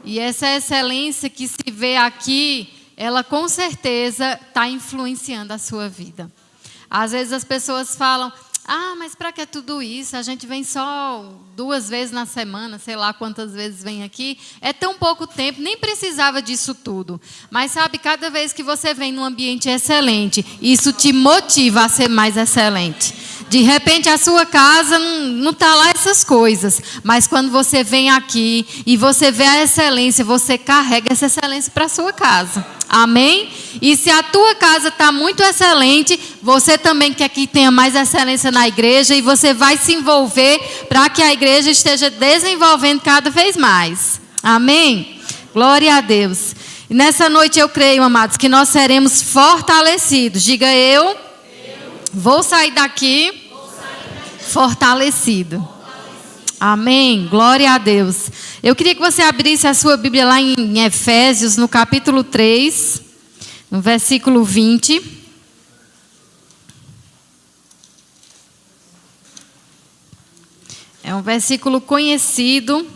E essa excelência que se vê aqui, ela com certeza está influenciando a sua vida. Às vezes as pessoas falam, mas para que tudo isso? A gente vem só 2 vezes na semana, sei lá quantas vezes vem aqui. É tão pouco tempo, nem precisava disso tudo. Mas sabe, cada vez que você vem num ambiente excelente, isso te motiva a ser mais excelente. De repente a sua casa não está lá essas coisas, mas quando você vem aqui e você vê a excelência, você carrega essa excelência para a sua casa. Amém? E se a tua casa está muito excelente, você também quer que tenha mais excelência na igreja e você vai se envolver para que a igreja esteja desenvolvendo cada vez mais. Amém? Glória a Deus. E nessa noite eu creio, amados, que nós seremos fortalecidos. Diga eu vou sair daqui fortalecido. Amém. Glória a Deus. Eu queria que você abrisse a sua Bíblia lá em Efésios, no capítulo 3, no versículo 20. É um versículo conhecido,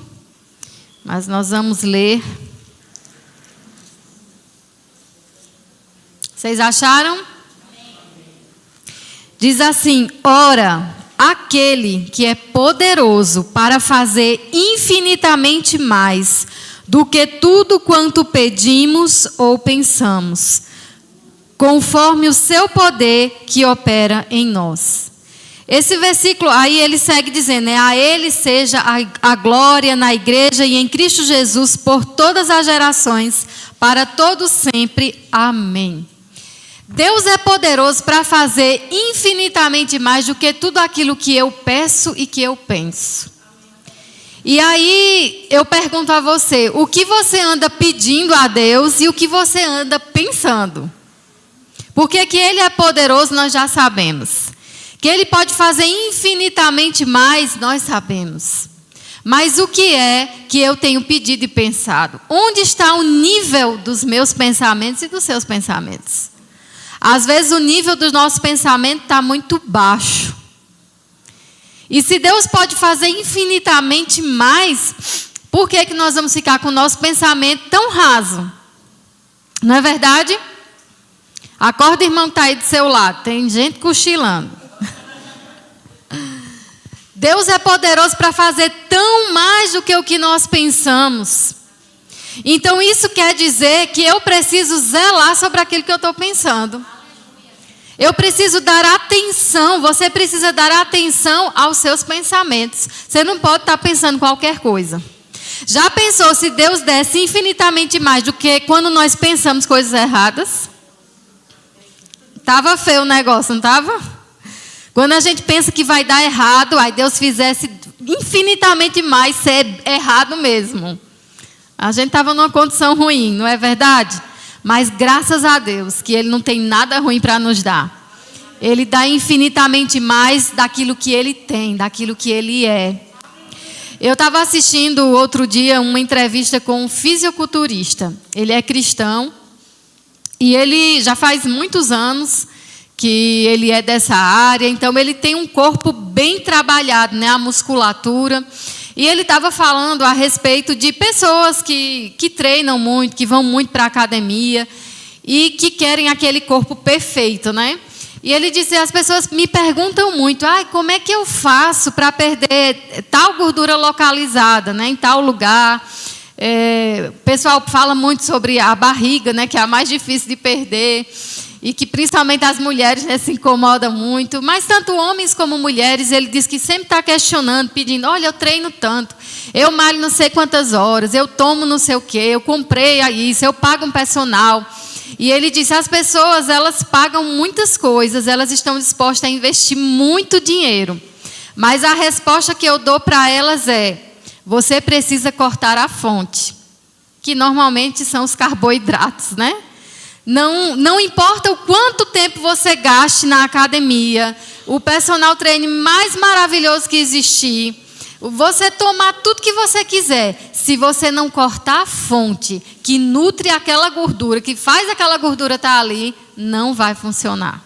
mas nós vamos ler. Vocês acharam? Diz assim: ora, aquele que é poderoso para fazer infinitamente mais do que tudo quanto pedimos ou pensamos, conforme o seu poder que opera em nós. Esse versículo, aí ele segue dizendo, a ele seja a glória na igreja e em Cristo Jesus por todas as gerações, para todos sempre. Amém. Deus é poderoso para fazer infinitamente mais do que tudo aquilo que eu peço e que eu penso. E aí eu pergunto a você, o que você anda pedindo a Deus e o que você anda pensando? Porque que Ele é poderoso nós já sabemos. Que Ele pode fazer infinitamente mais, nós sabemos. Mas o que é que eu tenho pedido e pensado? Onde está o nível dos meus pensamentos e dos seus pensamentos? Às vezes o nível do nosso pensamento está muito baixo. E se Deus pode fazer infinitamente mais, por que nós vamos ficar com o nosso pensamento tão raso? Não é verdade? Acorda, irmão, que está aí do seu lado. Tem gente cochilando. Deus é poderoso para fazer tão mais do que o que nós pensamos. Então isso quer dizer que eu preciso zelar sobre aquilo que eu estou pensando. Eu preciso dar atenção, você precisa dar atenção aos seus pensamentos. Você não pode estar pensando qualquer coisa. Já pensou se Deus desse infinitamente mais do que quando nós pensamos coisas erradas? Estava feio o negócio, não estava? Quando a gente pensa que vai dar errado, aí Deus fizesse infinitamente mais ser errado mesmo. A gente estava numa condição ruim, não é verdade? Mas graças a Deus que Ele não tem nada ruim para nos dar. Ele dá infinitamente mais daquilo que Ele tem, daquilo que Ele é. Eu estava assistindo outro dia uma entrevista com um fisiculturista. Ele é cristão e ele já faz muitos anos que ele é dessa área. Então ele tem um corpo bem trabalhado, né? A musculatura. E ele estava falando a respeito de pessoas que treinam muito, que vão muito para a academia e que querem aquele corpo perfeito, né? E ele disse, as pessoas me perguntam muito, como é que eu faço para perder tal gordura localizada, né, em tal lugar? O pessoal fala muito sobre a barriga, né, que é a mais difícil de perder. E que principalmente as mulheres, né, se incomodam muito. Mas tanto homens como mulheres, ele diz que sempre está questionando, pedindo, olha, eu treino tanto, eu malho não sei quantas horas, eu tomo não sei o quê, eu comprei isso, eu pago um personal. E ele disse, as pessoas, elas pagam muitas coisas, elas estão dispostas a investir muito dinheiro. Mas a resposta que eu dou para elas é, você precisa cortar a fonte, que normalmente são os carboidratos, né? Não importa o quanto tempo você gaste na academia, o personal trainer mais maravilhoso que existir, você tomar tudo que você quiser, se você não cortar a fonte que nutre aquela gordura, que faz aquela gordura estar ali, não vai funcionar.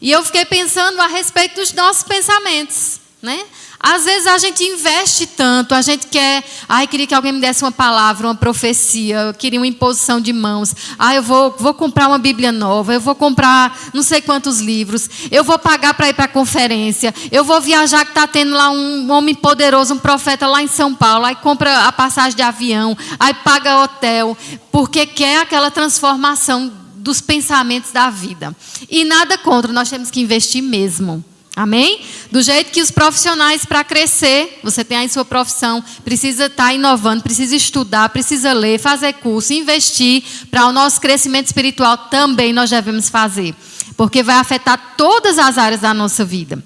E eu fiquei pensando a respeito dos nossos pensamentos, né? Às vezes a gente investe tanto, a gente quer, queria que alguém me desse uma palavra, uma profecia, eu queria uma imposição de mãos. Eu vou comprar uma Bíblia nova, eu vou comprar não sei quantos livros, eu vou pagar para ir para a conferência, eu vou viajar que está tendo lá um homem poderoso, um profeta lá em São Paulo, aí compra a passagem de avião, aí paga hotel, porque quer aquela transformação dos pensamentos da vida. E nada contra, nós temos que investir mesmo. Amém? Do jeito que os profissionais, para crescer, você tem aí sua profissão, precisa estar inovando, precisa estudar, precisa ler, fazer curso, investir para o nosso crescimento espiritual também nós devemos fazer. Porque vai afetar todas as áreas da nossa vida.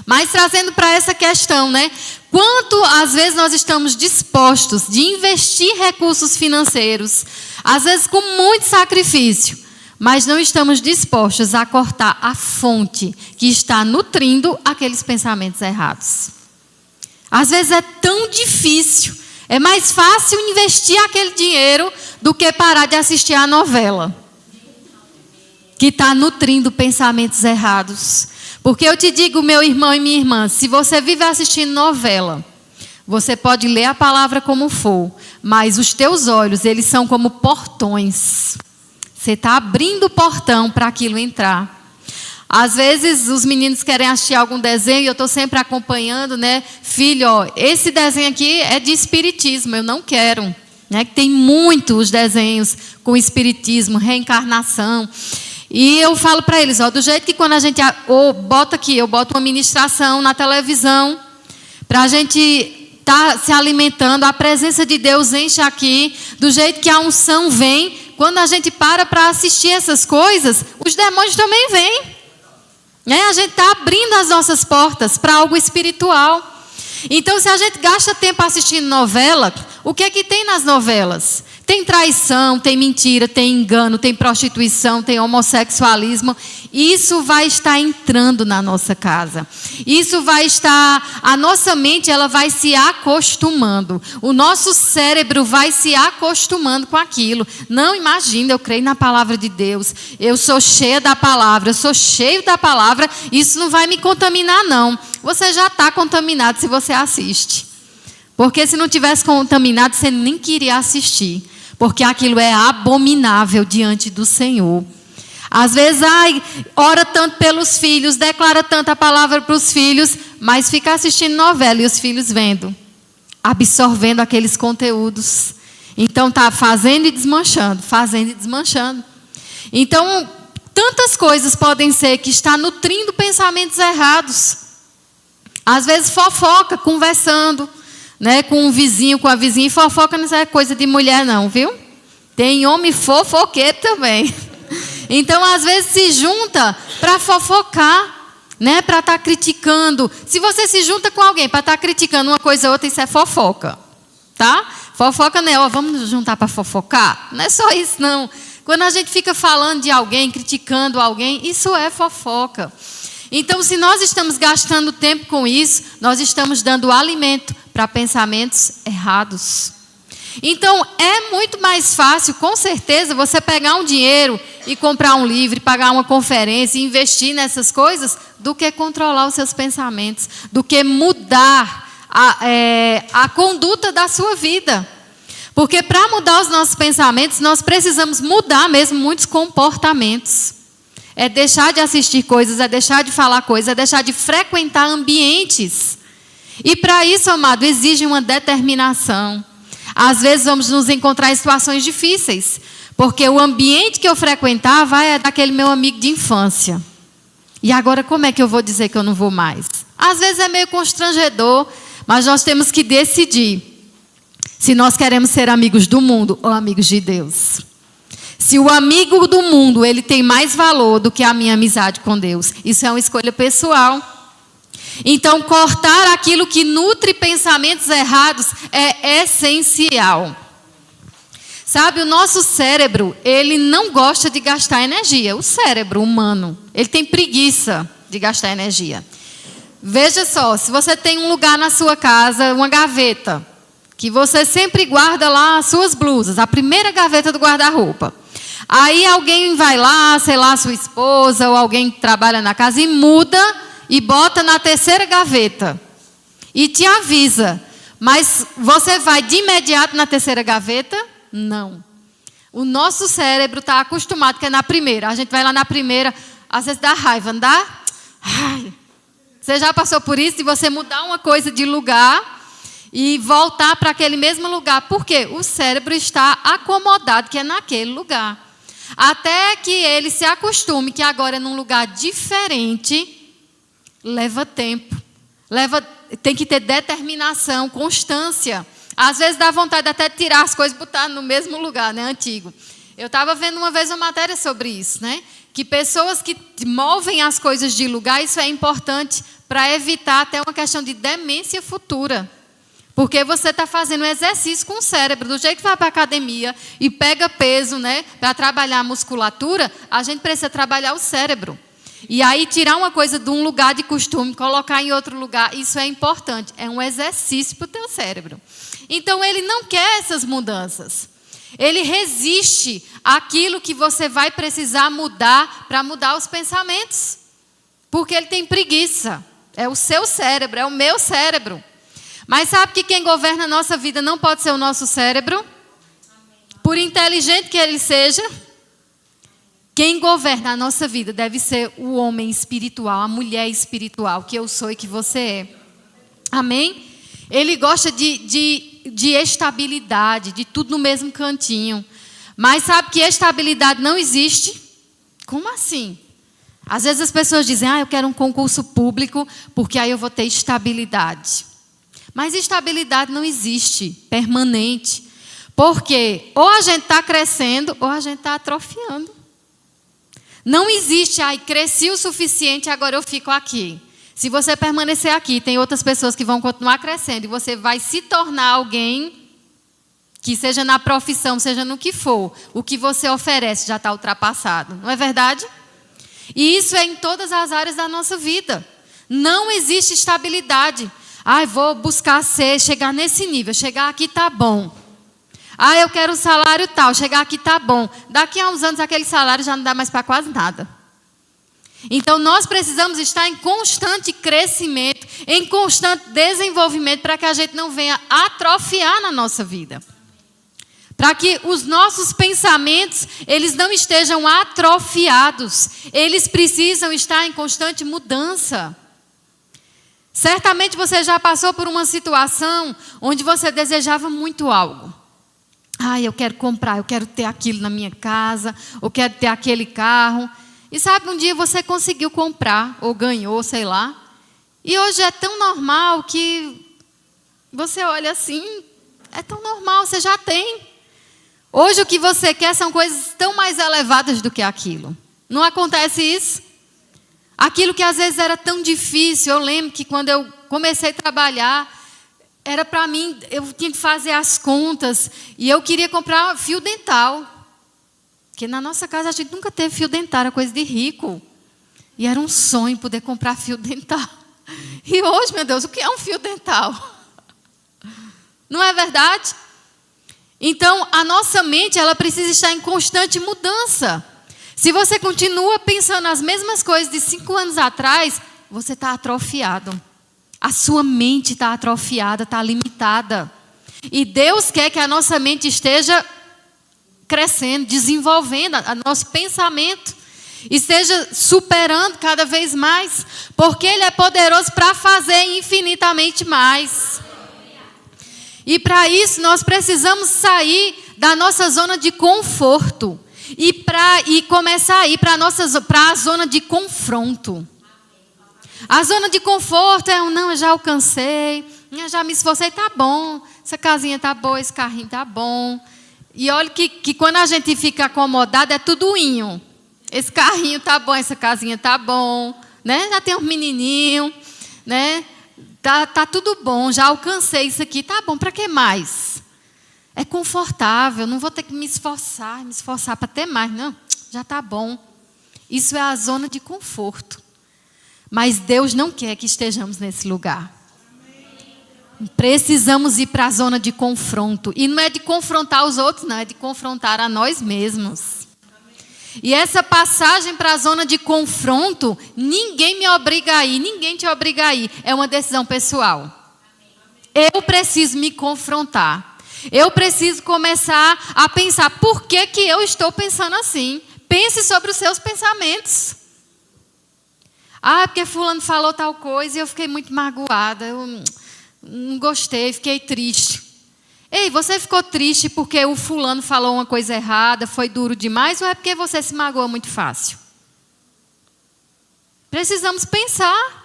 Mas trazendo para essa questão, né? Quanto às vezes nós estamos dispostos de investir recursos financeiros, às vezes com muito sacrifício, mas não estamos dispostos a cortar a fonte que está nutrindo aqueles pensamentos errados. Às vezes é tão difícil, é mais fácil investir aquele dinheiro do que parar de assistir a novela, que está nutrindo pensamentos errados. Porque eu te digo, meu irmão e minha irmã, se você vive assistindo novela, você pode ler a palavra como for, mas os teus olhos, eles são como portões. Você está abrindo o portão para aquilo entrar. Às vezes, os meninos querem assistir algum desenho e eu estou sempre acompanhando, né? Filho, esse desenho aqui é de espiritismo, eu não quero. Né? Tem muitos desenhos com espiritismo, reencarnação. E eu falo para eles, do jeito que quando a gente eu boto uma ministração na televisão, para a gente estar se alimentando, a presença de Deus enche aqui, do jeito que a unção vem. Quando a gente para assistir essas coisas, os demônios também vêm. A gente está abrindo as nossas portas para algo espiritual. Então, se a gente gasta tempo assistindo novela, o que é que tem nas novelas? Tem traição, tem mentira, tem engano, tem prostituição, tem homossexualismo. Isso vai estar entrando na nossa casa. Isso vai estar... A nossa mente, ela vai se acostumando. O nosso cérebro vai se acostumando com aquilo. Não imagina, eu creio na palavra de Deus. Eu sou cheia da palavra, eu sou cheio da palavra. Isso não vai me contaminar, não. Você já está contaminado se você assiste. Porque se não tivesse contaminado, você nem queria assistir. Porque aquilo é abominável diante do Senhor. Às vezes, ora tanto pelos filhos, declara tanto a palavra para os filhos, mas fica assistindo novela e os filhos vendo, absorvendo aqueles conteúdos. Então, está fazendo e desmanchando, fazendo e desmanchando. Então, tantas coisas podem ser que está nutrindo pensamentos errados. Às vezes, fofoca, conversando, né, com um vizinho, com a vizinha, e fofoca não é coisa de mulher não, viu? Tem homem fofoqueiro também. Então, às vezes, se junta para fofocar, né, para estar criticando. Se você se junta com alguém para estar criticando uma coisa ou outra, isso é fofoca, tá? Fofoca não é, vamos nos juntar para fofocar? Não é só isso, não. Quando a gente fica falando de alguém, criticando alguém, isso é fofoca. Então, se nós estamos gastando tempo com isso, nós estamos dando alimento para pensamentos errados. Então, é muito mais fácil, com certeza, você pegar um dinheiro e comprar um livro, pagar uma conferência e investir nessas coisas, do que controlar os seus pensamentos, do que mudar a conduta da sua vida. Porque para mudar os nossos pensamentos, nós precisamos mudar mesmo muitos comportamentos. É deixar de assistir coisas, é deixar de falar coisas, é deixar de frequentar ambientes. E para isso, amado, exige uma determinação. Às vezes vamos nos encontrar em situações difíceis, porque o ambiente que eu frequentava é daquele meu amigo de infância. E agora como é que eu vou dizer que eu não vou mais? Às vezes é meio constrangedor, mas nós temos que decidir se nós queremos ser amigos do mundo ou amigos de Deus. Se o amigo do mundo, ele tem mais valor do que a minha amizade com Deus, isso é uma escolha pessoal. Então, cortar aquilo que nutre pensamentos errados é essencial. Sabe, o nosso cérebro, ele não gosta de gastar energia. O cérebro humano, ele tem preguiça de gastar energia. Veja só, se você tem um lugar na sua casa, uma gaveta, que você sempre guarda lá as suas blusas, a primeira gaveta do guarda-roupa. Aí alguém vai lá, sei lá, sua esposa ou alguém que trabalha na casa e muda e bota na terceira gaveta. e te avisa. Mas você vai de imediato na terceira gaveta? Não. O nosso cérebro está acostumado que é na primeira. A gente vai lá na primeira, às vezes dá raiva, não dá? Ai. Você já passou por isso? De você mudar uma coisa de lugar e voltar para aquele mesmo lugar. Por quê? O cérebro está acomodado, que é naquele lugar. Até que ele se acostume que agora é num lugar diferente, leva tempo. Tem que ter determinação, constância. Às vezes dá vontade até de tirar as coisas e botar no mesmo lugar, né, antigo. Eu estava vendo uma vez uma matéria sobre isso, né? Que pessoas que movem as coisas de lugar, isso é importante para evitar até uma questão de demência futura. Porque você está fazendo um exercício com o cérebro. Do jeito que vai para a academia e pega peso, né, para trabalhar a musculatura, a gente precisa trabalhar o cérebro. E aí tirar uma coisa de um lugar de costume, colocar em outro lugar, isso é importante. É um exercício para o teu cérebro. Então, ele não quer essas mudanças. Ele resiste àquilo que você vai precisar mudar para mudar os pensamentos. Porque ele tem preguiça. É o seu cérebro, é o meu cérebro. Mas sabe que quem governa a nossa vida não pode ser o nosso cérebro? Por inteligente que ele seja, quem governa a nossa vida deve ser o homem espiritual, a mulher espiritual, que eu sou e que você é. Amém? Ele gosta de estabilidade, de tudo no mesmo cantinho. Mas sabe que estabilidade não existe? Como assim? Às vezes as pessoas dizem, eu quero um concurso público, porque aí eu vou ter estabilidade. Mas estabilidade não existe, permanente. Porque ou a gente está crescendo, ou a gente está atrofiando. Não existe, cresci o suficiente, agora eu fico aqui. Se você permanecer aqui, tem outras pessoas que vão continuar crescendo, e você vai se tornar alguém que seja na profissão, seja no que for, o que você oferece já está ultrapassado. Não é verdade? E isso é em todas as áreas da nossa vida. Não existe estabilidade. Vou buscar chegar nesse nível, chegar aqui está bom. Eu quero um salário tal, chegar aqui está bom. Daqui a uns anos aquele salário já não dá mais para quase nada. Então nós precisamos estar em constante crescimento, em constante desenvolvimento, para que a gente não venha atrofiar na nossa vida. Para que os nossos pensamentos, eles não estejam atrofiados. Eles precisam estar em constante mudança. Certamente você já passou por uma situação onde você desejava muito algo. Eu quero comprar, eu quero ter aquilo na minha casa, eu quero ter aquele carro. E sabe, um dia você conseguiu comprar, ou ganhou, sei lá. E hoje é tão normal que você olha assim, é tão normal, você já tem. Hoje o que você quer são coisas tão mais elevadas do que aquilo. Não acontece isso? Aquilo que às vezes era tão difícil, eu lembro que quando eu comecei a trabalhar, era para mim, eu tinha que fazer as contas, e eu queria comprar fio dental. Porque na nossa casa a gente nunca teve fio dental, era coisa de rico. E era um sonho poder comprar fio dental. E hoje, meu Deus, o que é um fio dental? Não é verdade? Então, a nossa mente, ela precisa estar em constante mudança. Se você continua pensando as mesmas coisas de 5 anos atrás, você está atrofiado. A sua mente está atrofiada, está limitada. E Deus quer que a nossa mente esteja crescendo, desenvolvendo o nosso pensamento. Esteja superando cada vez mais. Porque Ele é poderoso para fazer infinitamente mais. E para isso nós precisamos sair da nossa zona de conforto. E começar a ir para a zona de confronto. A zona de conforto eu já alcancei, eu já me esforcei, tá bom, essa casinha tá boa, esse carrinho tá bom. E olha que quando a gente fica acomodado é tudoinho. Esse carrinho tá bom, essa casinha tá bom, né? Já tem um menininho, né? Tá tudo bom, já alcancei isso aqui, tá bom, para que mais? É confortável, não vou ter que me esforçar para ter mais, não, já tá bom. Isso é a zona de conforto. Mas Deus não quer que estejamos nesse lugar. Precisamos ir para a zona de confronto. E não é de confrontar os outros, não, é de confrontar a nós mesmos. E essa passagem para a zona de confronto, ninguém me obriga a ir, ninguém te obriga a ir. É uma decisão pessoal. eu preciso me confrontar. Eu preciso começar a pensar, por que que eu estou pensando assim? Pense sobre os seus pensamentos. Ah, porque fulano falou tal coisa e eu fiquei muito magoada. Eu não gostei, fiquei triste. Ei, você ficou triste porque o fulano falou uma coisa errada, foi duro demais, ou é porque você se magoou muito fácil? Precisamos pensar.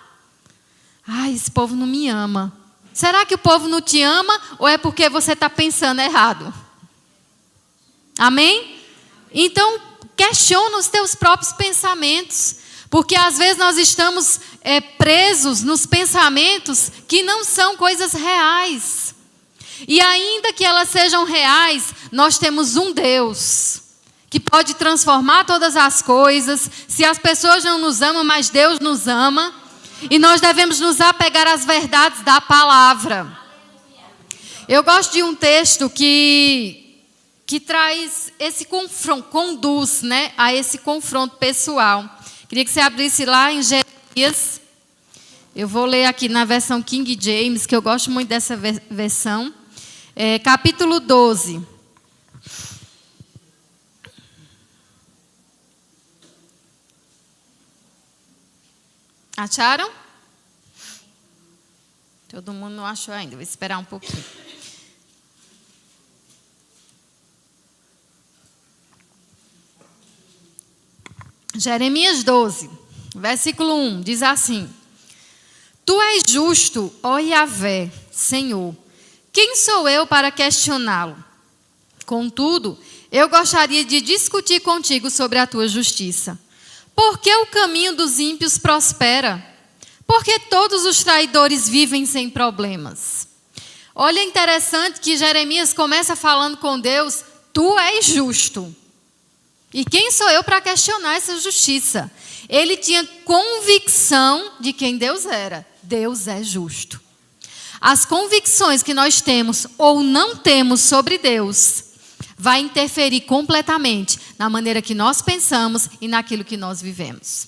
Ai, esse povo não me ama. Será que o povo não te ama ou é porque você está pensando errado? Amém? Então, questiona os teus próprios pensamentos. Porque às vezes nós estamos presos nos pensamentos que não são coisas reais. E ainda que elas sejam reais, nós temos um Deus que pode transformar todas as coisas. Se as pessoas não nos amam, mas Deus nos ama. E nós devemos nos apegar às verdades da palavra. Eu gosto de um texto que traz esse confronto, conduz, né, a esse confronto pessoal. Queria que você abrisse lá em Jeremias. Eu vou ler aqui na versão King James, que eu gosto muito dessa versão. Capítulo 12. Acharam? Todo mundo não achou ainda, vou esperar um pouquinho. Jeremias 12, versículo 1, diz assim: Tu és justo, ó Yahvé, Senhor. Quem sou eu para questioná-lo? Contudo, eu gostaria de discutir contigo sobre a tua justiça. Por que o caminho dos ímpios prospera? Porque todos os traidores vivem sem problemas. Olha, interessante que Jeremias começa falando com Deus: Tu és justo. E quem sou eu para questionar essa justiça? Ele tinha convicção de quem Deus era. Deus é justo. As convicções que nós temos ou não temos sobre Deus vai interferir completamente na maneira que nós pensamos e naquilo que nós vivemos.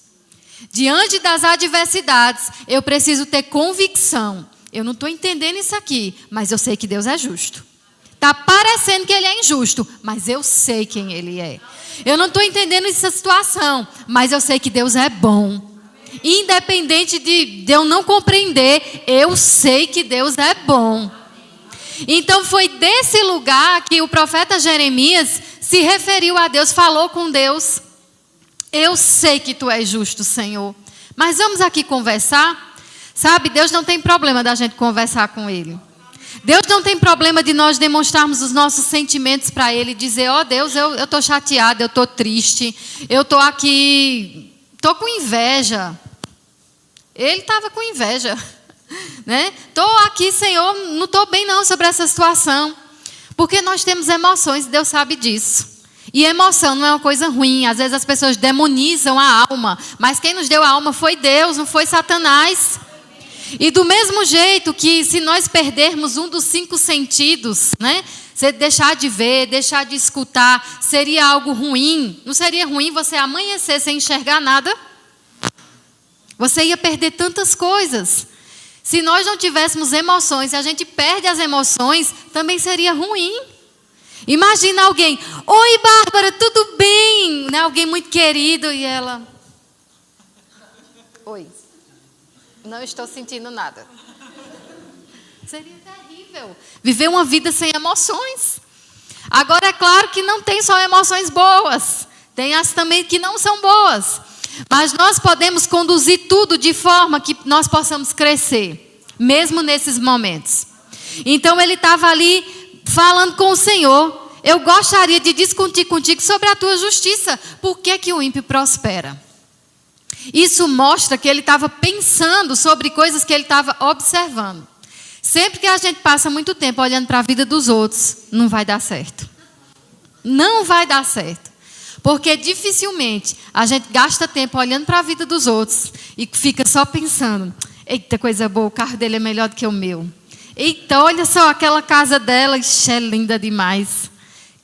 Diante das adversidades, eu preciso ter convicção. Eu não estou entendendo isso aqui, mas eu sei que Deus é justo. Está parecendo que Ele é injusto, mas eu sei quem Ele é. Eu não estou entendendo essa situação, mas eu sei que Deus é bom. Independente de eu não compreender, eu sei que Deus é bom. Então foi desse lugar que o profeta Jeremias se referiu a Deus, falou com Deus. Eu sei que Tu és justo, Senhor. Mas vamos aqui conversar? Sabe, Deus não tem problema da gente conversar com Ele. Deus não tem problema de nós demonstrarmos os nossos sentimentos para Ele, dizer: ó Deus, eu estou chateada, eu estou triste, eu estou aqui, estou com inveja. Ele estava com inveja, né? Estou aqui, Senhor, não estou bem não sobre essa situação. Porque nós temos emoções, Deus sabe disso. E emoção não é uma coisa ruim. Às vezes as pessoas demonizam a alma, mas quem nos deu a alma foi Deus, não foi Satanás. E do mesmo jeito que se nós perdermos um dos 5 sentidos, né? Você deixar de ver, deixar de escutar, seria algo ruim. Não seria ruim você amanhecer sem enxergar nada? Você ia perder tantas coisas. Se nós não tivéssemos emoções e a gente perde as emoções, também seria ruim. Imagina alguém: oi Bárbara, tudo bem? Né? Alguém muito querido e ela: oi. Não estou sentindo nada. Seria terrível viver uma vida sem emoções. Agora, é claro que não tem só emoções boas. Tem as também que não são boas. Mas nós podemos conduzir tudo de forma que nós possamos crescer, mesmo nesses momentos. Então, ele estava ali falando com o Senhor: eu gostaria de discutir contigo sobre a tua justiça. Por que que o ímpio prospera? Isso mostra que ele estava pensando sobre coisas que ele estava observando. Sempre que a gente passa muito tempo olhando para a vida dos outros, não vai dar certo. Não vai dar certo. Porque dificilmente a gente gasta tempo olhando para a vida dos outros e fica só pensando: eita, coisa boa, o carro dele é melhor do que o meu. Eita, olha só aquela casa dela, é linda demais.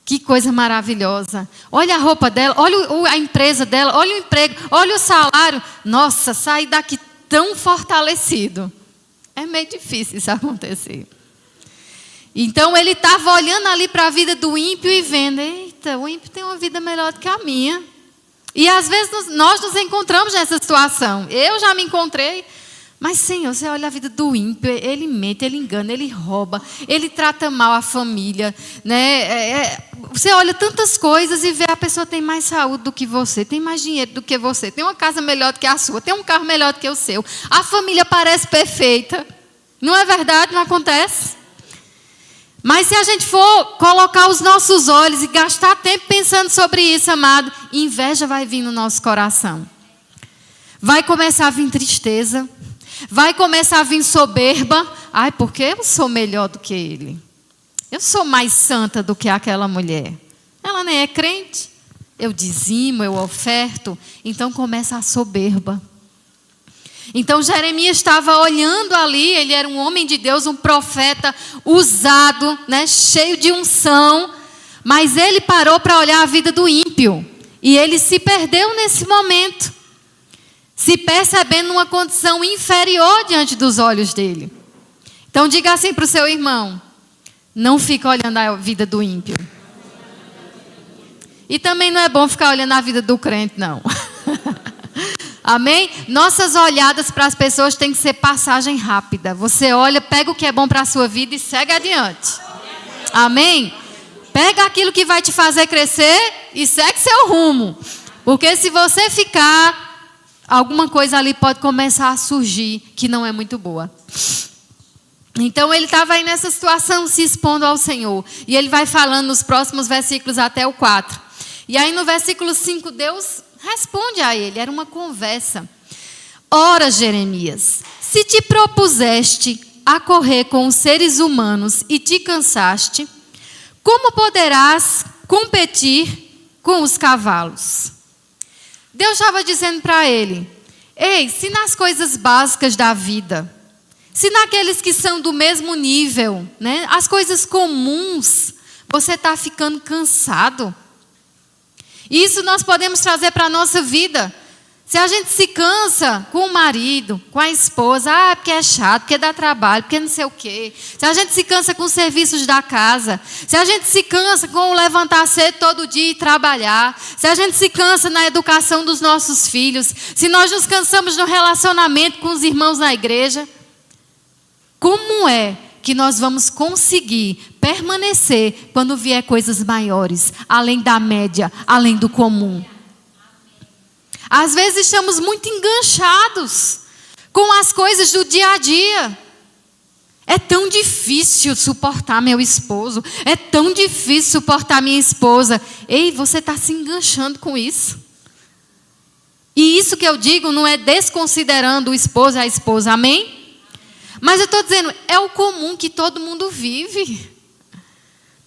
Que coisa maravilhosa. Olha a roupa dela, olha a empresa dela, olha o emprego, olha o salário. Nossa, sai daqui tão fortalecido. É meio difícil isso acontecer. Então ele estava olhando ali para a vida do ímpio e vendo, eita, o ímpio tem uma vida melhor do que a minha. E às vezes nós nos encontramos nessa situação. Eu já me encontrei. Mas, Senhor, você olha a vida do ímpio, ele mente, ele engana, ele rouba, ele trata mal a família, né? Você olha tantas coisas e vê a pessoa tem mais saúde do que você, tem mais dinheiro do que você, tem uma casa melhor do que a sua, tem um carro melhor do que o seu. A família parece perfeita. Não é verdade? Não acontece? Mas se a gente for colocar os nossos olhos e gastar tempo pensando sobre isso, amado, inveja vai vir no nosso coração. Vai começar a vir tristeza. Vai começar a vir soberba. Ai, porque eu sou melhor do que ele. Eu sou mais santa do que aquela mulher. Ela nem é crente. Eu dizimo, eu oferto. Então começa a soberba. Então Jeremias estava olhando ali. Ele era um homem de Deus, um profeta usado, né, cheio de unção. Mas ele parou para olhar a vida do ímpio. E ele se perdeu nesse momento, se percebendo numa condição inferior diante dos olhos dele. Então diga assim para o seu irmão: não fica olhando a vida do ímpio. E também não é bom ficar olhando a vida do crente, não. Amém? Nossas olhadas para as pessoas tem que ser passagem rápida. Você olha, pega o que é bom para a sua vida e segue adiante. Amém? Pega aquilo que vai te fazer crescer e segue seu rumo. Porque se você ficar, alguma coisa ali pode começar a surgir que não é muito boa. Então ele estava aí nessa situação, se expondo ao Senhor. E ele vai falando nos próximos versículos até o 4. E aí no versículo 5, Deus responde a ele. Era uma conversa. Ora, Jeremias, se te propuseste a correr com os seres humanos e te cansaste, como poderás competir com os cavalos? Deus estava dizendo para ele: ei, se nas coisas básicas da vida, se naqueles que são do mesmo nível, né, as coisas comuns, você está ficando cansado. E isso nós podemos trazer para a nossa vida. Se a gente se cansa com o marido, com a esposa, porque é chato, porque dá trabalho, porque não sei o quê. Se a gente se cansa com os serviços da casa, se a gente se cansa com o levantar cedo todo dia e trabalhar, se a gente se cansa na educação dos nossos filhos, se nós nos cansamos no relacionamento com os irmãos na igreja, como é que nós vamos conseguir permanecer quando vier coisas maiores, além da média, além do comum? Às vezes estamos muito enganchados com as coisas do dia a dia. É tão difícil suportar meu esposo. É tão difícil suportar minha esposa. Ei, você está se enganchando com isso. E isso que eu digo não é desconsiderando o esposo e a esposa, amém? Mas eu estou dizendo, é o comum que todo mundo vive.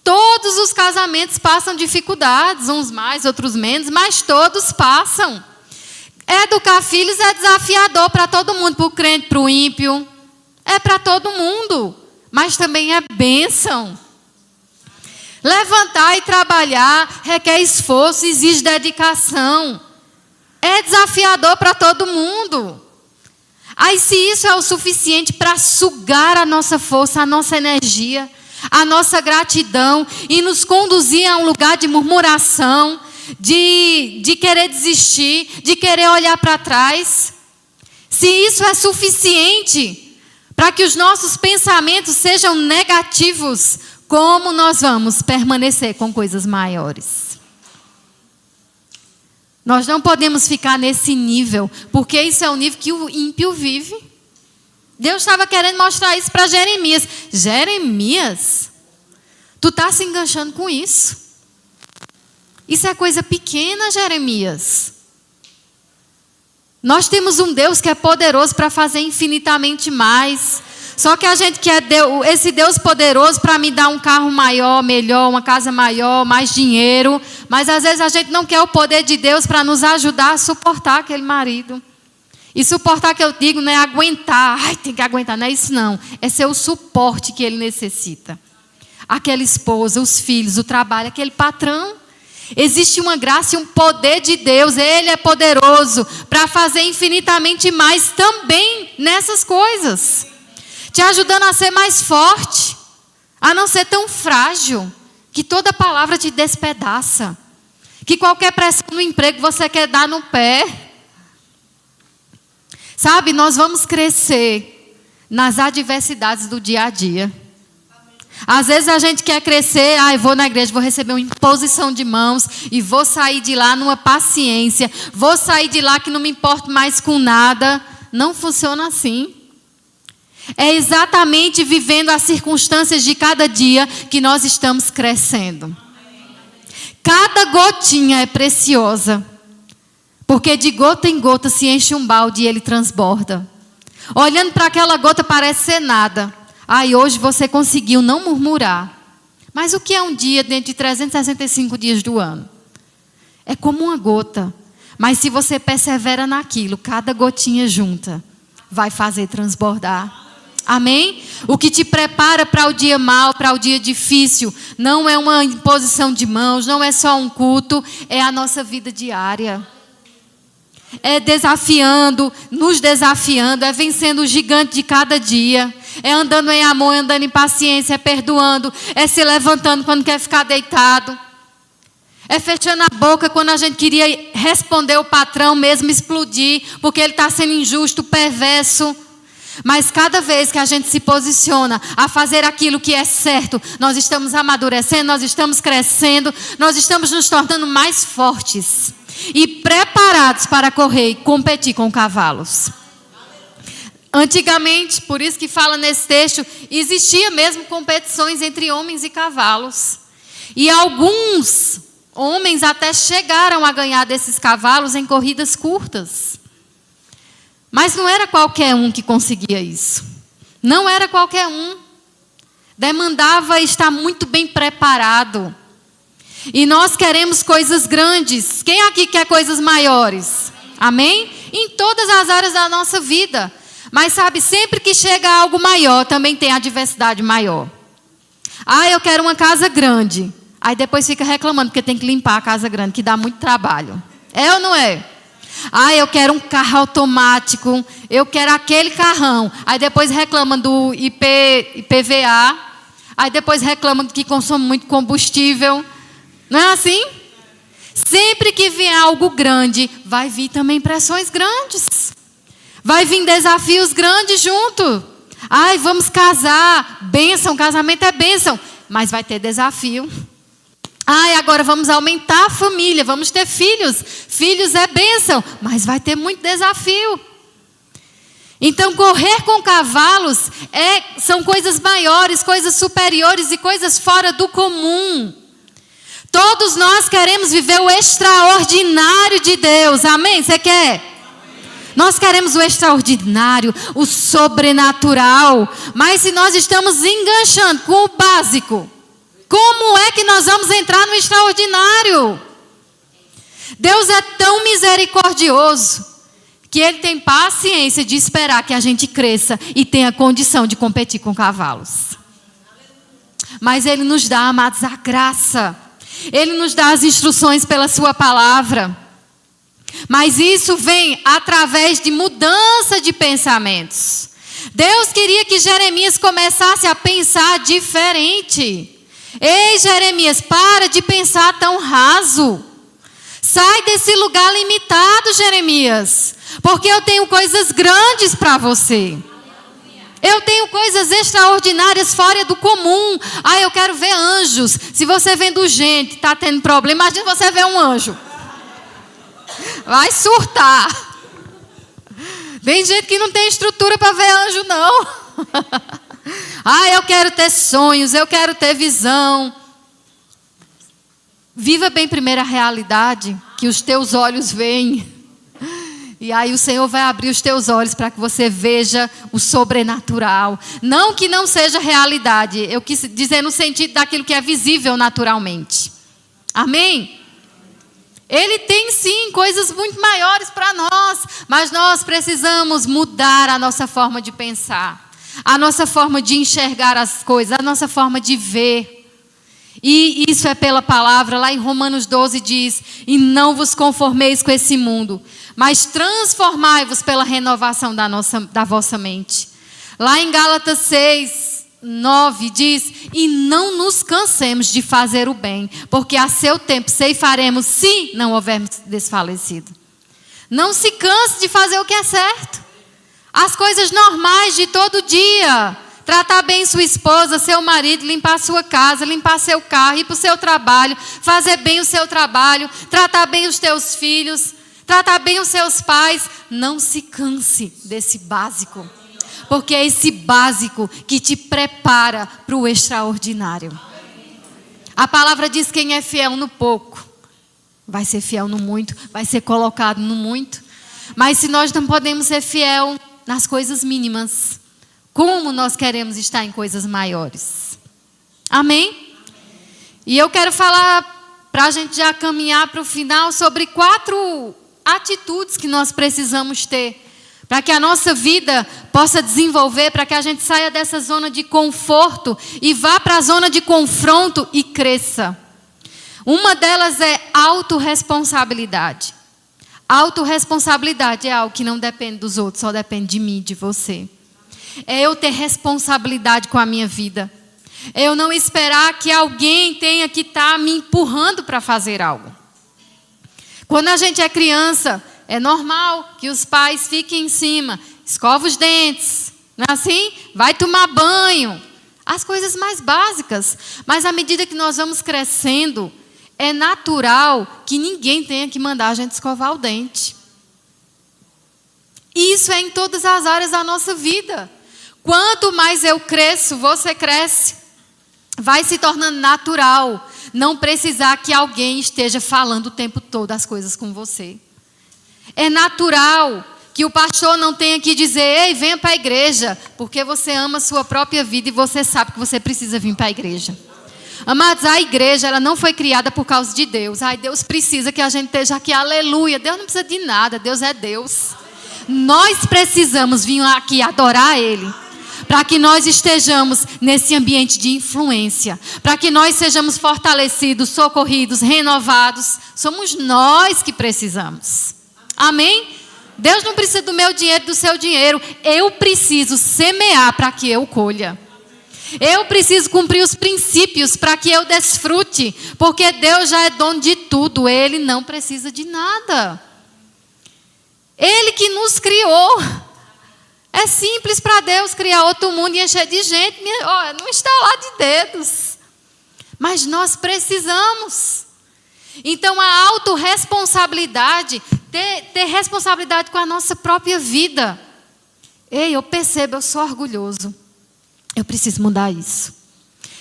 Todos os casamentos passam dificuldades, uns mais, outros menos, mas todos passam. Educar filhos é desafiador para todo mundo, para o crente, para o ímpio. É para todo mundo, mas também é bênção. Levantar e trabalhar requer esforço, exige dedicação. É desafiador para todo mundo. Aí se isso é o suficiente para sugar a nossa força, a nossa energia, a nossa gratidão e nos conduzir a um lugar de murmuração, de querer desistir, de querer olhar para trás. Se isso é suficiente para que os nossos pensamentos sejam negativos, como nós vamos permanecer com coisas maiores? Nós não podemos ficar nesse nível, porque isso é o nível que o ímpio vive. Deus estava querendo mostrar isso para Jeremias. Jeremias, tu está se enganchando com isso. Isso é coisa pequena, Jeremias. Nós temos um Deus que é poderoso para fazer infinitamente mais. Só que a gente quer esse Deus poderoso para me dar um carro maior, melhor, uma casa maior, mais dinheiro. Mas às vezes a gente não quer o poder de Deus para nos ajudar a suportar aquele marido. E suportar, que eu digo, não é aguentar. Ai, tem que aguentar, não é isso não. É ser o suporte que ele necessita. Aquela esposa, os filhos, o trabalho, aquele patrão. Existe uma graça e um poder de Deus. Ele é poderoso para fazer infinitamente mais também nessas coisas. Te ajudando a ser mais forte, A não ser tão frágil que toda palavra te despedaça. Que qualquer pressão no emprego você quer dar no pé. Sabe, nós vamos crescer nas adversidades do dia a dia. Às vezes a gente quer crescer, eu vou na igreja, vou receber uma imposição de mãos e vou sair de lá numa paciência, vou sair de lá que não me importo mais com nada. Não funciona assim. É exatamente vivendo as circunstâncias de cada dia que nós estamos crescendo. Cada gotinha é preciosa, porque de gota em gota se enche um balde e ele transborda. Olhando para aquela gota parece ser nada. Hoje você conseguiu não murmurar. Mas o que é um dia dentro de 365 dias do ano? É como uma gota. Mas se você persevera naquilo, cada gotinha junta vai fazer transbordar. Amém? O que te prepara para o dia mau, para o dia difícil, não é uma imposição de mãos, não é só um culto, é a nossa vida diária. É desafiando, nos desafiando, é vencendo o gigante de cada dia. É andando em amor, é andando em paciência, é perdoando, é se levantando quando quer ficar deitado. É fechando a boca quando a gente queria responder o patrão, mesmo explodir, porque ele está sendo injusto, perverso. Mas cada vez que a gente se posiciona a fazer aquilo que é certo, nós estamos amadurecendo, nós estamos crescendo, nós estamos nos tornando mais fortes e preparados para correr e competir com cavalos. Antigamente, por isso que fala nesse texto, existia mesmo competições entre homens e cavalos. E alguns homens até chegaram a ganhar desses cavalos em corridas curtas. Mas não era qualquer um que conseguia isso. Não era qualquer um. Demandava estar muito bem preparado. E nós queremos coisas grandes. Quem aqui quer coisas maiores? Amém? Em todas as áreas da nossa vida. Mas sabe, sempre que chega algo maior, também tem adversidade maior. Eu quero uma casa grande. Aí depois fica reclamando, porque tem que limpar a casa grande, que dá muito trabalho. É ou não é? Eu quero um carro automático, eu quero aquele carrão. Aí depois reclama do IPVA, aí depois reclama que consome muito combustível. Não é assim? Sempre que vier algo grande, vai vir também pressões grandes. Vai vir desafios grandes junto. Vamos casar, bênção, casamento é bênção, mas vai ter desafio. Agora vamos aumentar a família, vamos ter filhos. Filhos é bênção, mas vai ter muito desafio. Então, correr com cavalos são coisas maiores, coisas superiores e coisas fora do comum. Todos nós queremos viver o extraordinário de Deus. Amém? Você quer? Amém. Nós queremos o extraordinário, o sobrenatural. Mas se nós estamos enganchando com o básico, como é que nós vamos entrar no extraordinário? Deus é tão misericordioso que Ele tem paciência de esperar que a gente cresça e tenha condição de competir com cavalos. Mas Ele nos dá, amados, a graça. Ele nos dá as instruções pela sua palavra. Mas isso vem através de mudança de pensamentos. Deus queria que Jeremias começasse a pensar diferente. Ei, Jeremias, para de pensar tão raso. Sai desse lugar limitado, Jeremias. Porque eu tenho coisas grandes para você. Eu tenho coisas extraordinárias fora do comum. Eu quero ver anjos. Se você vendo gente, está tendo problema, imagina você ver um anjo. Vai surtar. Tem gente que não tem estrutura para ver anjo, não. Eu quero ter sonhos, eu quero ter visão. Viva bem primeiro a realidade que os teus olhos veem. E aí o Senhor vai abrir os teus olhos para que você veja o sobrenatural. Não que não seja realidade. Eu quis dizer no sentido daquilo que é visível naturalmente. Amém? Ele tem sim coisas muito maiores para nós. Mas nós precisamos mudar a nossa forma de pensar. A nossa forma de enxergar as coisas. A nossa forma de ver. E isso é pela palavra. Lá em Romanos 12 diz: e não vos conformeis com esse mundo, mas transformai-vos pela renovação da vossa mente. Lá em Gálatas 6, 9 diz: e não nos cansemos de fazer o bem, porque a seu tempo ceifaremos, se não houvermos desfalecido. Não se canse de fazer o que é certo. As coisas normais de todo dia. Tratar bem sua esposa, seu marido, limpar sua casa, limpar seu carro, ir para o seu trabalho, fazer bem o seu trabalho, tratar bem os teus filhos, tratar bem os seus pais. Não se canse desse básico, porque é esse básico que te prepara para o extraordinário. A palavra diz: quem é fiel no pouco, vai ser fiel no muito, vai ser colocado no muito. Mas se nós não podemos ser fiel nas coisas mínimas, como nós queremos estar em coisas maiores? Amém? E eu quero falar, para a gente já caminhar para o final, sobre 4 atitudes que nós precisamos ter para que a nossa vida possa desenvolver, para que a gente saia dessa zona de conforto e vá para a zona de confronto e cresça. Uma delas é autorresponsabilidade. Autorresponsabilidade é algo que não depende dos outros, só depende de mim, de você. É eu ter responsabilidade com a minha vida. É eu não esperar que alguém tenha que estar me empurrando para fazer algo. Quando a gente é criança, é normal que os pais fiquem em cima. Escova os dentes, não é assim? Vai tomar banho. As coisas mais básicas. Mas à medida que nós vamos crescendo, é natural que ninguém tenha que mandar a gente escovar o dente. Isso é em todas as áreas da nossa vida. Quanto mais eu cresço, você cresce. Vai se tornando natural não precisar que alguém esteja falando o tempo todo as coisas com você. É natural que o pastor não tenha que dizer: ei, venha para a igreja, porque você ama a sua própria vida e você sabe que você precisa vir para a igreja. Amados, a igreja ela não foi criada por causa de Deus. Ai, Deus precisa que a gente esteja aqui, aleluia. Deus não precisa de nada, Deus é Deus. Nós precisamos vir aqui adorar Ele, para que nós estejamos nesse ambiente de influência, para que nós sejamos fortalecidos, socorridos, renovados. Somos nós que precisamos. Amém? Deus não precisa do meu dinheiro, do seu dinheiro. Eu preciso semear para que eu colha. Eu preciso cumprir os princípios para que eu desfrute, porque Deus já é dono de tudo. Ele não precisa de nada. Ele que nos criou. É simples para Deus criar outro mundo e encher de gente, não estalar de dedos. Mas nós precisamos. Então a autorresponsabilidade, ter responsabilidade com a nossa própria vida. Ei, eu percebo, eu sou orgulhoso. Eu preciso mudar isso.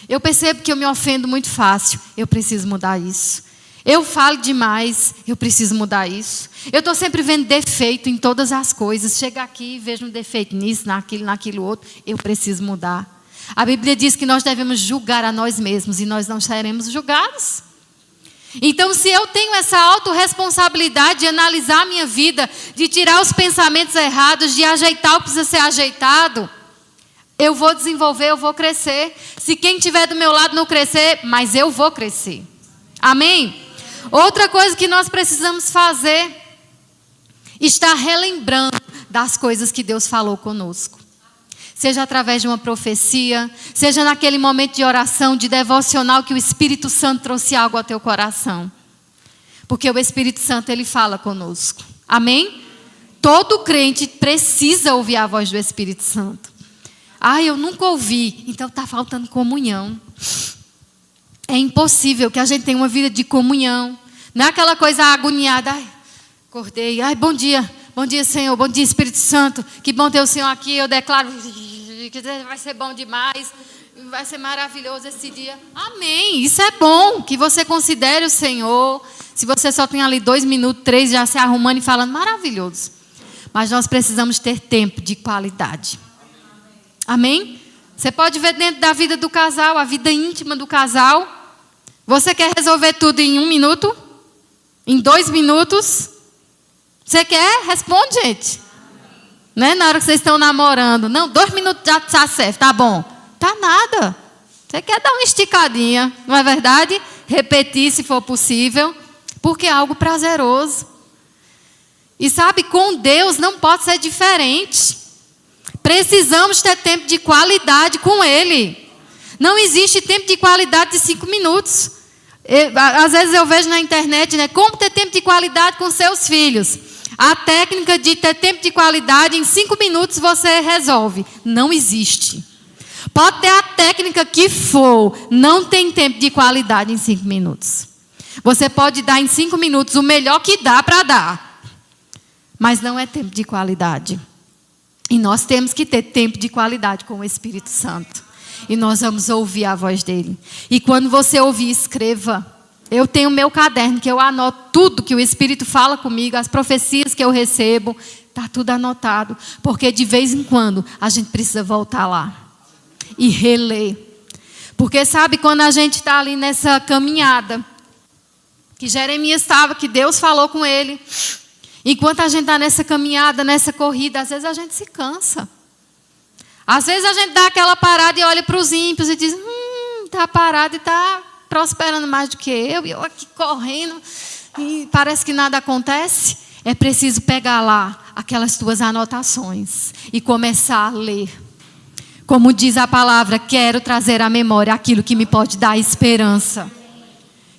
Eu percebo que eu me ofendo muito fácil. Eu preciso mudar isso. Eu falo demais. Eu preciso mudar isso. Eu estou sempre vendo defeito em todas as coisas. Chego aqui e vejo um defeito nisso, naquilo outro. Eu preciso mudar. A Bíblia diz que nós devemos julgar a nós mesmos e nós não seremos julgados. Então, se eu tenho essa autorresponsabilidade de analisar a minha vida, de tirar os pensamentos errados, de ajeitar o que precisa ser ajeitado, eu vou desenvolver, eu vou crescer. Se quem estiver do meu lado não crescer, mas eu vou crescer. Amém? Outra coisa que nós precisamos fazer, estar relembrando das coisas que Deus falou conosco. Seja através de uma profecia, seja naquele momento de oração, de devocional, que o Espírito Santo trouxe algo ao teu coração. Porque o Espírito Santo, ele fala conosco. Amém? Todo crente precisa ouvir a voz do Espírito Santo. Eu nunca ouvi, então está faltando comunhão. É impossível que a gente tenha uma vida de comunhão. Não é aquela coisa agoniada. Acordei, bom dia, Senhor, bom dia, Espírito Santo. Que bom ter o Senhor aqui, eu declaro que vai ser bom demais, vai ser maravilhoso esse dia. Amém, isso é bom, que você considere o Senhor. Se você só tem ali 2 minutos, 3, já se arrumando e falando, maravilhoso. Mas nós precisamos ter tempo de qualidade. Amém? Você pode ver dentro da vida do casal, a vida íntima do casal. Você quer resolver tudo em 1 minuto? Em 2 minutos? Você quer? Responde, gente. Não é na hora que vocês estão namorando. Não, 2 minutos já está certo, tá bom. Tá nada. Você quer dar uma esticadinha, não é verdade? Repetir se for possível, porque é algo prazeroso. E sabe, com Deus não pode ser diferente. Precisamos ter tempo de qualidade com Ele. Não existe tempo de qualidade de 5 minutos. Às vezes eu vejo na internet, né? Como ter tempo de qualidade com seus filhos. A técnica de ter tempo de qualidade em 5 minutos você resolve. Não existe. Pode ter a técnica que for, não tem tempo de qualidade em 5 minutos. Você pode dar em 5 minutos o melhor que dá para dar. Mas não é tempo de qualidade. E nós temos que ter tempo de qualidade com o Espírito Santo. E nós vamos ouvir a voz dele. E quando você ouvir, escreva. Eu tenho meu caderno que eu anoto tudo que o Espírito fala comigo, as profecias que eu recebo. Está tudo anotado. Porque de vez em quando a gente precisa voltar lá. E reler. Porque sabe quando a gente está ali nessa caminhada. Que Jeremias estava, que Deus falou com ele. Enquanto a gente está nessa caminhada, nessa corrida, às vezes a gente se cansa. Às vezes a gente dá aquela parada e olha para os ímpios e diz, está parado e está prosperando mais do que eu. E eu aqui correndo e parece que nada acontece. É preciso pegar lá aquelas tuas anotações e começar a ler. Como diz a palavra, quero trazer à memória aquilo que me pode dar esperança.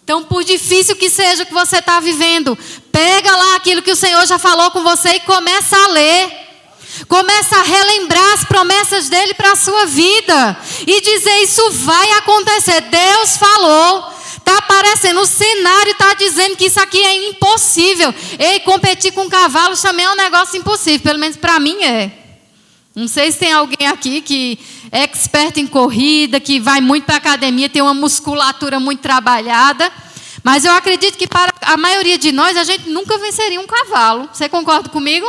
Então, por difícil que seja o que você está vivendo, pega lá aquilo que o Senhor já falou com você e começa a ler. Começa a relembrar as promessas dele para a sua vida. E dizer, isso vai acontecer. Deus falou. Está aparecendo, o cenário está dizendo que isso aqui é impossível. E competir com cavalos também é um negócio impossível. Pelo menos para mim é. Não sei se tem alguém aqui que é expert em corrida, que vai muito para a academia, tem uma musculatura muito trabalhada. Mas eu acredito que para a maioria de nós, a gente nunca venceria um cavalo. Você concorda comigo?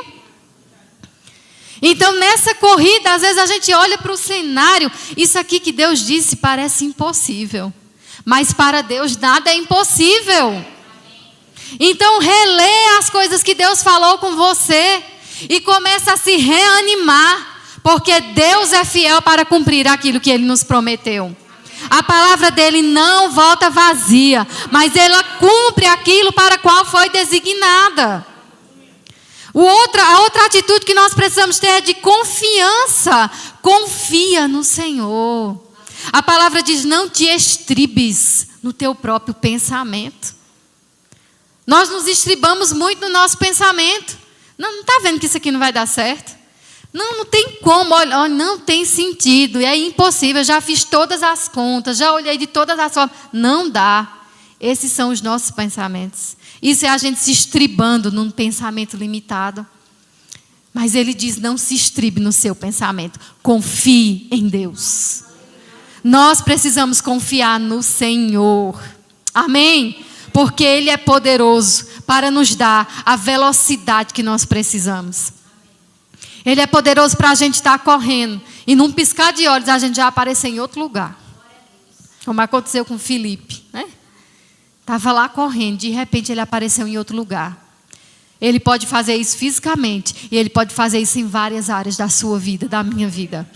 Então, nessa corrida, às vezes a gente olha para o cenário. Isso aqui que Deus disse parece impossível. Mas para Deus nada é impossível. Então, relê as coisas que Deus falou com você. E começa a se reanimar. Porque Deus é fiel para cumprir aquilo que Ele nos prometeu. A palavra dEle não volta vazia. Mas ela cumpre aquilo para qual foi designada. A outra atitude que nós precisamos ter é de confiança. Confia no Senhor. A palavra diz, não te estribes no teu próprio pensamento. Nós nos estribamos muito no nosso pensamento. Não está vendo que isso aqui não vai dar certo? Não tem como, olha, não tem sentido, é impossível, já fiz todas as contas, já olhei de todas as formas. Não dá. Esses são os nossos pensamentos. Isso é a gente se estribando num pensamento limitado. Mas ele diz, não se estribe no seu pensamento. Confie em Deus. Nós precisamos confiar no Senhor. Amém? Porque Ele é poderoso para nos dar a velocidade que nós precisamos. Ele é poderoso para a gente estar correndo. E num piscar de olhos a gente já aparecer em outro lugar. Como aconteceu com Filipe, né? Estava lá correndo, de repente ele apareceu em outro lugar. Ele pode fazer isso fisicamente. E ele pode fazer isso em várias áreas da sua vida, da minha vida.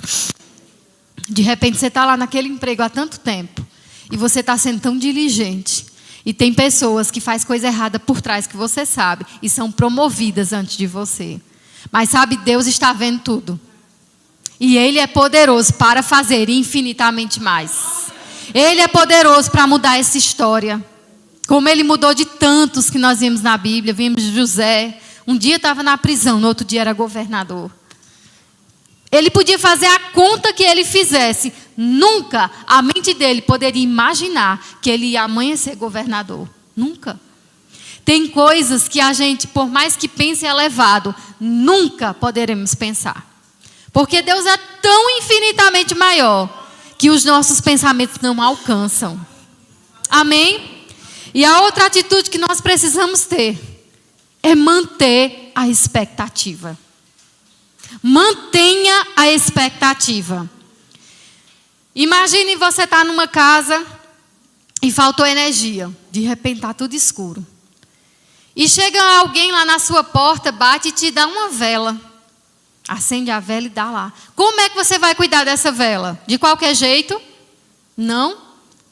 De repente você está lá naquele emprego há tanto tempo. E você está sendo tão diligente. E tem pessoas que fazem coisa errada por trás que você sabe. E são promovidas antes de você. Mas sabe, Deus está vendo tudo. E Ele é poderoso para fazer infinitamente mais. Ele é poderoso para mudar essa história. Como Ele mudou de tantos que nós vimos na Bíblia. Vimos José. Um dia estava na prisão, no outro dia era governador. Ele podia fazer a conta que ele fizesse. Nunca a mente dele poderia imaginar que ele ia amanhecer governador. Nunca. Tem coisas que a gente, por mais que pense elevado, nunca poderemos pensar. Porque Deus é tão infinitamente maior que os nossos pensamentos não alcançam. Amém? E a outra atitude que nós precisamos ter é manter a expectativa. Mantenha a expectativa. Imagine você estar numa casa e faltou energia. De repente está tudo escuro. E chega alguém lá na sua porta, bate e te dá uma vela. Acende a vela e dá lá. Como é que você vai cuidar dessa vela? De qualquer jeito? Não.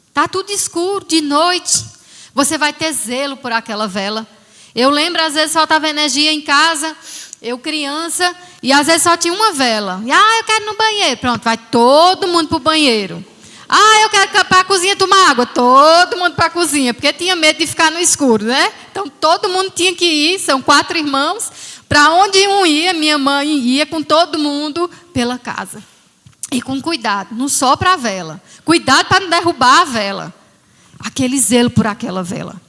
Está tudo escuro, de noite. Você vai ter zelo por aquela vela. Eu lembro, às vezes faltava energia em casa, eu criança, e às vezes só tinha uma vela. E, eu quero ir no banheiro. Pronto, vai todo mundo para o banheiro. Ah, eu quero para a cozinha tomar água. Todo mundo para a cozinha, porque tinha medo de ficar no escuro, né? Então, todo mundo tinha que ir, são 4 irmãos. Para onde um ia, minha mãe ia com todo mundo pela casa. E com cuidado, não sopra a vela. Cuidado para não derrubar a vela. Aquele zelo por aquela vela.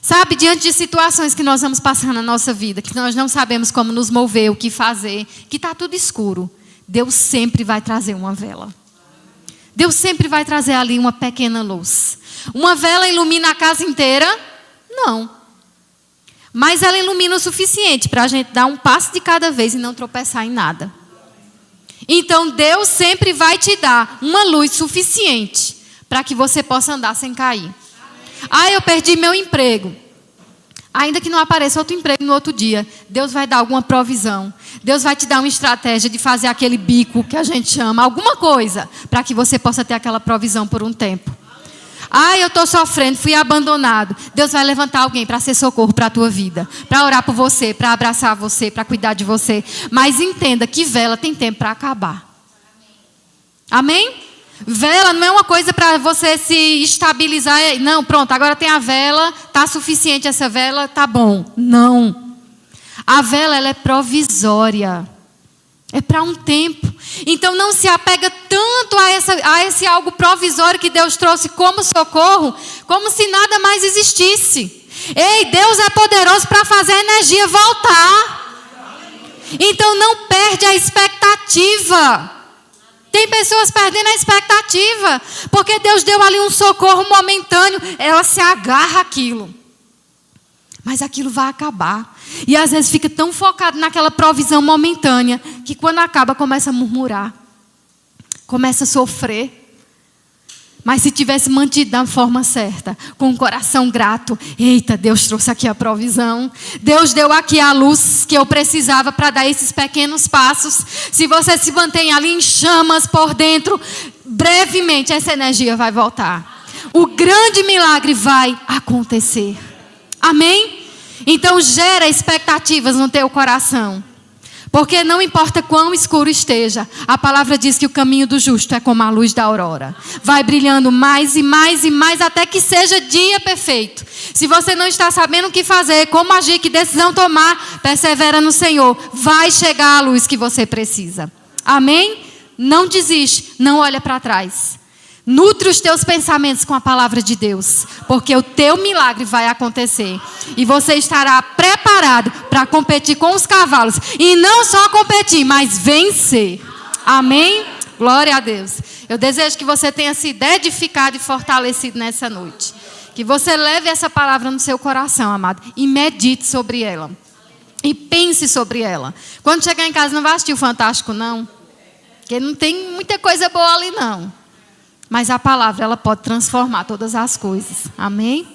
Sabe, diante de situações que nós vamos passar na nossa vida, que nós não sabemos como nos mover, o que fazer, que está tudo escuro, Deus sempre vai trazer uma vela. Deus sempre vai trazer ali uma pequena luz. Uma vela ilumina a casa inteira? Não. Mas ela ilumina o suficiente para a gente dar um passo de cada vez e não tropeçar em nada. Então Deus sempre vai te dar uma luz suficiente para que você possa andar sem cair. Ah, eu perdi meu emprego. Ainda que não apareça outro emprego no outro dia, Deus vai dar alguma provisão. Deus vai te dar uma estratégia de fazer aquele bico que a gente chama, alguma coisa, para que você possa ter aquela provisão por um tempo. Ah, eu estou sofrendo, fui abandonado. Deus vai levantar alguém para ser socorro para a tua vida, para orar por você, para abraçar você, para cuidar de você. Mas entenda que vela tem tempo para acabar. Amém? Vela não é uma coisa para você se estabilizar. Não, pronto, agora tem a vela, está suficiente essa vela, tá bom. Não. A vela, ela é provisória. É para um tempo. Então não se apega tanto a esse algo provisório que Deus trouxe como socorro, como se nada mais existisse. Ei, Deus é poderoso para fazer a energia voltar. Então não perde a expectativa. Tem pessoas perdendo a expectativa, porque Deus deu ali um socorro momentâneo, ela se agarra àquilo. Mas aquilo vai acabar. E às vezes fica tão focado naquela provisão momentânea, que quando acaba começa a murmurar, começa a sofrer. Mas se tivesse mantido da forma certa, com o coração grato, eita, Deus trouxe aqui a provisão, Deus deu aqui a luz que eu precisava para dar esses pequenos passos. Se você se mantém ali em chamas por dentro, brevemente essa energia vai voltar. O grande milagre vai acontecer. Amém? Então gera expectativas no teu coração. Porque não importa quão escuro esteja, a palavra diz que o caminho do justo é como a luz da aurora. Vai brilhando mais e mais e mais até que seja dia perfeito. Se você não está sabendo o que fazer, como agir, que decisão tomar, persevera no Senhor. Vai chegar a luz que você precisa. Amém? Não desiste, não olha para trás. Nutre os teus pensamentos com a palavra de Deus, porque o teu milagre vai acontecer. E você estará preparado para competir com os cavalos. E não só competir, mas vencer. Amém? Glória a Deus. Eu desejo que você tenha sido edificado e fortalecido nessa noite. Que você leve essa palavra no seu coração, amado. E medite sobre ela. E pense sobre ela. Quando chegar em casa, não vai assistir o Fantástico, não. Porque não tem muita coisa boa ali, não. Mas a palavra, ela pode transformar todas as coisas. Amém?